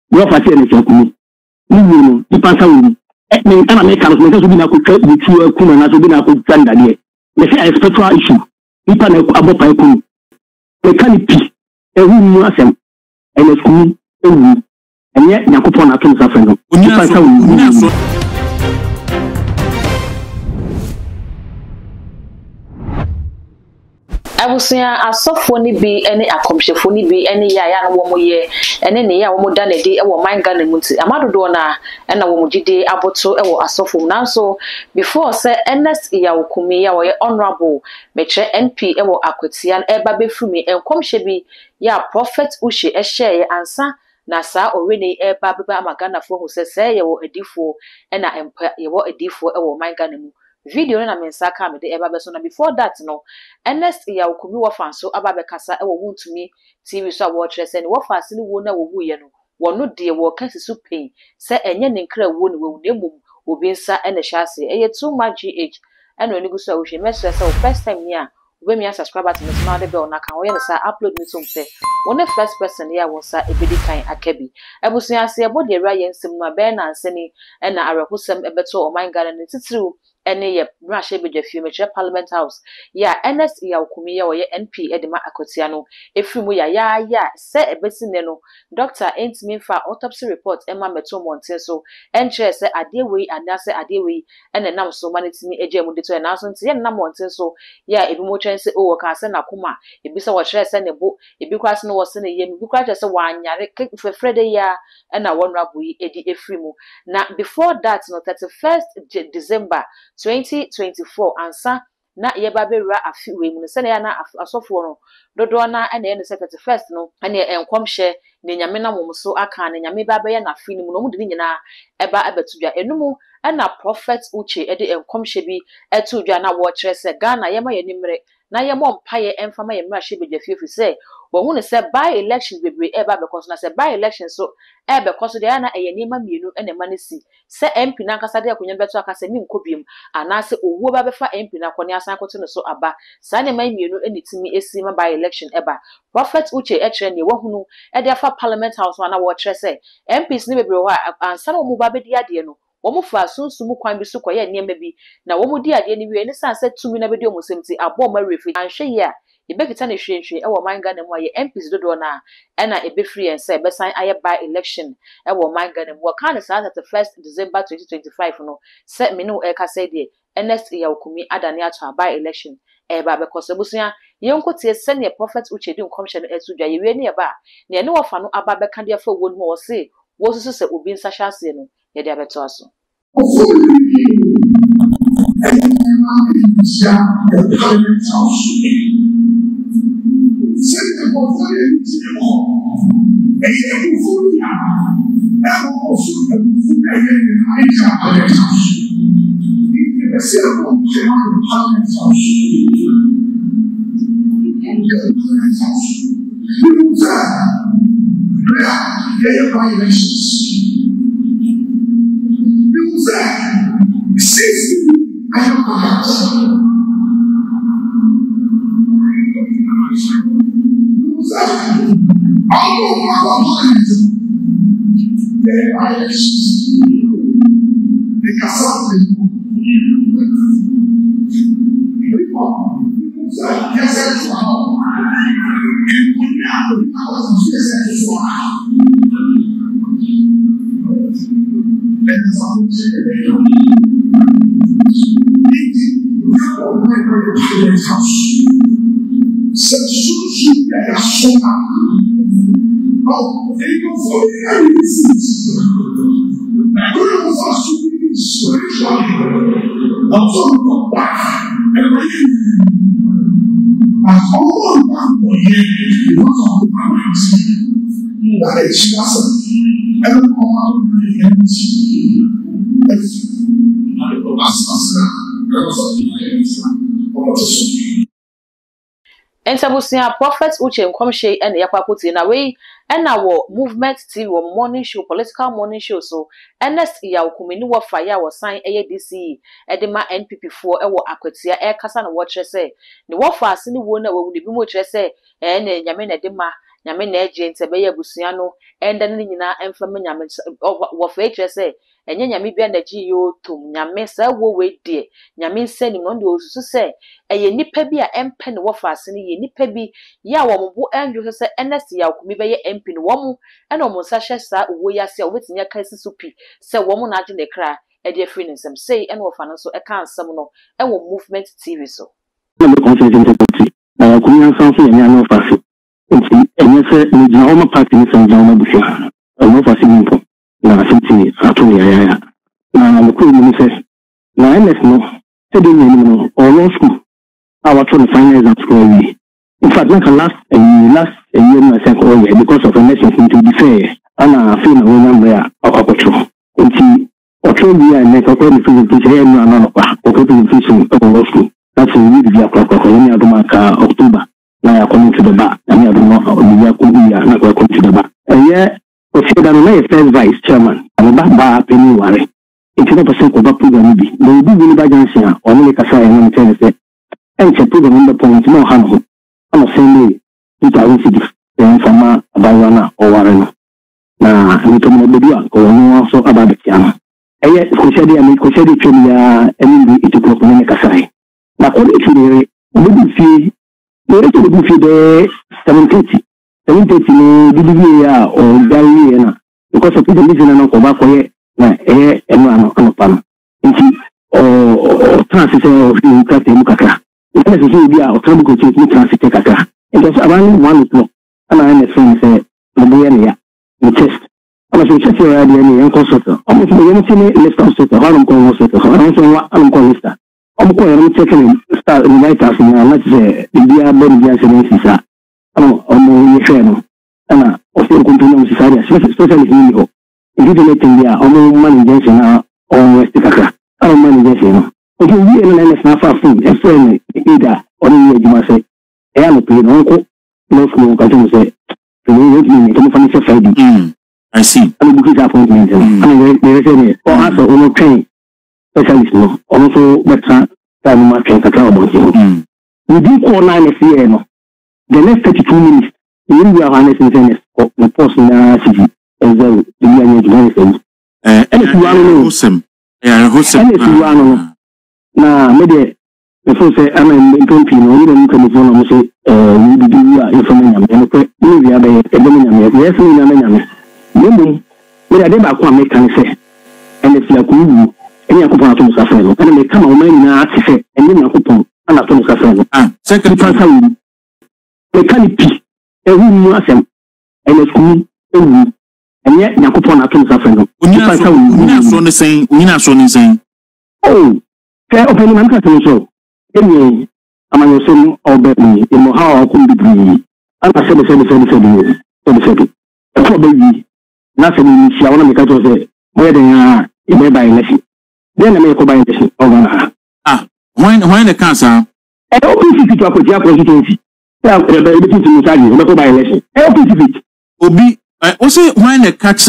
What I say is Kumi. You pass away. I'm a mechanic, because we have to with you, Kumi, and I have to stand there. They say a spectral issue. People are about Kumi. They can't be a room, and a Kumi, and yet, Nakupon, I can suffer. I was saying, I saw funny be any accomplishment, funny be any ya woman ye, and any ya woman done a day, or mine gun and muti. Amado dona, and a woman jide aboto, or a soft now. So before, sir, endless ya Kumi, ya honorable, Metre NP, ewo Aquitian, eba be fumi, and come shebi, ya prophet Uche, a share answer. Nasa already eba baba magana for who says, say, you a defo, and I empire, you a defo, or mine gun. Video na mensaka me de eba beso na before that no ns ya Kumi wo fan so aba bekasa e wo wuntumi tv so watch se ne wo fa ase ne wo na wo wuye no wo no de wo kan sisu pain se enye ne nkra wo ne wo nemum obi nsa ene hyase eye too much gh eno ni guso wo hwe mesre se first time ni a we me subscribe to me smart de bell na kan wo ye sa upload ni so mse wo ne first person ya wo sa ebedi kan akabi ebusun ase ebo de ra ye nsem no be na nseni ena arehusem ebeto o man gana ne titiru ene ye brashe be dafie meche parliament house ya ns ya Kumi ya wo ye np edema akotia no efrimu ya se ebesi ne no doctor entimi fa autopsy report ema meto monte so enche se adewei anase adewei ene nam so manitimi eje mu de to na so nti ye nam monte so ya ebi mo twen se o ka se na kuma ebi se wo kire se ne bo ebi kwa se no wo se ne ye ebi kwa se wa anyare fefrede ya ena wonrabu yi edi efrimu na before that no 31st December 2024 ansa na yeba bewura afiwe mu se na ya na asofo no dodo na na ye ne 31st no na enkomhye ne nyame na momso aka na nyame ba be ya na afini mu no mu de nyina eba abetudwa enumu na prophet Uche ede enkomhye bi etudwa na wo kire se Ghana yema ye nimre na ye mo mpaye emfama ye mra hye bedwafiefi se wo hu ne se by election bebre eba be koso na se by election so ebe koso de na eye nima mienu ene manisi se MP na nkasa de akonya beto aka se mi nkobiem ana se owo ba befa MP na kwone asan koto ne so aba sa ne man mienu enitimi esi ma by election eba prophet Uche ekire ne wo hunu e de afa parliament house na wo kire se MPs ne bebre ho ansa na omo ba be dia de no womu fa sunsumu kwan bi so koye niema bi na womu di ade ni wie ne sanse tumi na be di omusemti abo ma refi anhwe ye a ebekita ne hwenhwe e wo manga na mu aye MPs dodo na e na ebe free en say besan aye by election e wo manga na mu ka ne sa 1st December 2025 no se me no e ka say de ns ya Kumi adane ato by election e ba be koso busuya yenkotie se ne prophet Uche di nkomhye no etudwa ye wie ne ba ne ne wo fa no aba be ka de fa wo no wo se wo susu se obi nsa hyase no ye de abeto aso Entabusia Prophet Uche Nkwamshe and Yakwakuti na we and our movement TV morning show, political morning show. So NS ya Kumi ni wa fire was sign ADC edema NPP4 ewo akwatia e kasa na wo kyerese ne wo fa ase ni wo na wo de bi mo kyerese ne nyame na edema nyame na agent be ya busua no enda ne nyina emfama nyame wo fa kyerese enye nyame bia na gi yo tom nyame sa wo we de nyame nsani no de osusu se eye nipa bi a empe ne wo fa ase ni ye nipa bi ya wo mbo enjo se NS ya Kumi be ye MP ne wo mu ena mo sa hye sa wo ya se obetnya kasi supi se wo mu na age ne kra e de free nsem say ena wo fa no so e kan nsem no e wo movement TV so na me concentrate party na Kumi ansan so yenya no fa se nti enye se ni jina o ma party ni se jina o ma bufi no fa se nimpo na asenti atoni ya na me ko ni se na NS no se de ni no all school our trying to find exam score. In fact, like last year, I said, oh yeah, because of election, to be fair, and I feel no number of control. And Australia and make a very few to say, no, no, to fishing over school. That's a really big clock of October. Now I come to the bar, and I don't know, not welcome to the bar. And yeah, I said, I'm a first vice chairman, and a bar penny worry. 80% of that program will be really bad answer, or make a sign and tell us. And the program the point no harm. I'm a same 2006 then from Abayana or Warren. Now, I'm to the video or no also about the piano. And yet, Coshadi and Coshadi Trivia and it took make a sign. Now, only to the fee, the 730. 730 or Galiana because of the reason of Kobakoye and Pan. Or transit of Kaka. This is be our trouble to take transit kaka. It was around 1 o'clock. And I am a friend say, Boahen, in test. I was check your idea and consultant. Almost the only list of set, how I'm calling set, I'm calling Lister. I'm calling checking start in white house and let's say the dear body gas I'm friend. And I also continue society, especially in Europe. If you don't think they are almost money dancing now or West Kaka. I don't money dancing. Okay, we are not far from a friend either or you must say, I am a paid uncle, no school, continue to say, I see. I'm looking at appointment. And or also on train specialist, also better time market about you. We do call 9 a year. The next 32 minutes, you will have honest in tennis or the post in the city as well to be an and if you are wholesome, na maybe before say I'm in country no you don't come from say we do information and ko we are be edemanya yes we na nyame memu we dey ba ko make kan say and if you ko wu eni akopon ato musafa no and me kama o man na ati say eni na akopon ana ato musafa no second pastor we can pi e wu mu asem and school e wu enye na akopon ato musafa no unyina so ne sen oh open man ka so eni amanyo sem obetni imo how could be ana se so baby na se ni sia wona me ka to say mo de ya e be by election then na me ko by election over when the cancer OPC to akoti constituency ya be be to musali me ko by election OPC obi o say when the catch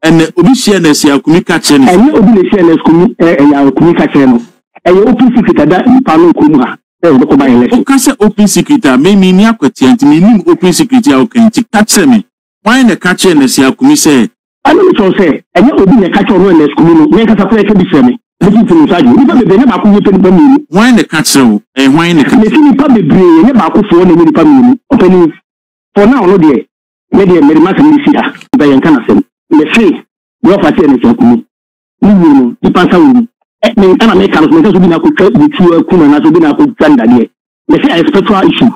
and obi share na sia Kumi catch ni and obi le share na Kumi ya Kumi catch no OPC secretary that pano Kuma ko by election o ka say OPC secretary me ni akwati anti me ni OPC secretary o kan ti catch me when the catch na sia Kumi say I know so say and obi na catch no na Kumi no me ka sa ko bi say me looking to musali ni ba be na ba ko ni pe ni mi when the catch when the catch ni pa be bre ni ba ko fo na ni pa mi openi for now no dey me dey me ma se ni sia ba yan kana sem me free we offer say ni Kumi ni no di pa sa wi me ana make can so be na ko Kuma na so be na ko tanda dey me say a spiritual issue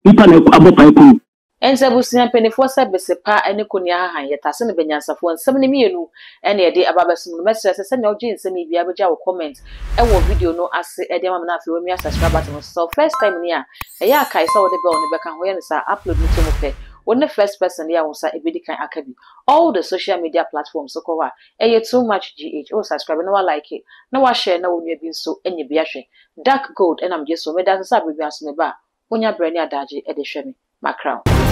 ipa na abopa Kumi enza busia penifo se besepa ene konia han yetase ne benyansafo nsem ne mienu ene ye de ababasum no mesre se se ne oje nsem bia beja wo comment e wo video no ase e de mamna afi wo mi subscribe button so first time ni a e ya kai se wo de bell ne beka ho ye ne sa upload ni to mo pe when the first person ya wo sa ebedi kan akabi all the social media platforms so ko wa e ye too much gh o subscribe no wa like it no wa share na wo nua bi nso enye bia hwe dark gold and am just so me da sa bibia so me ba onya brani adaje e de hwe me my crown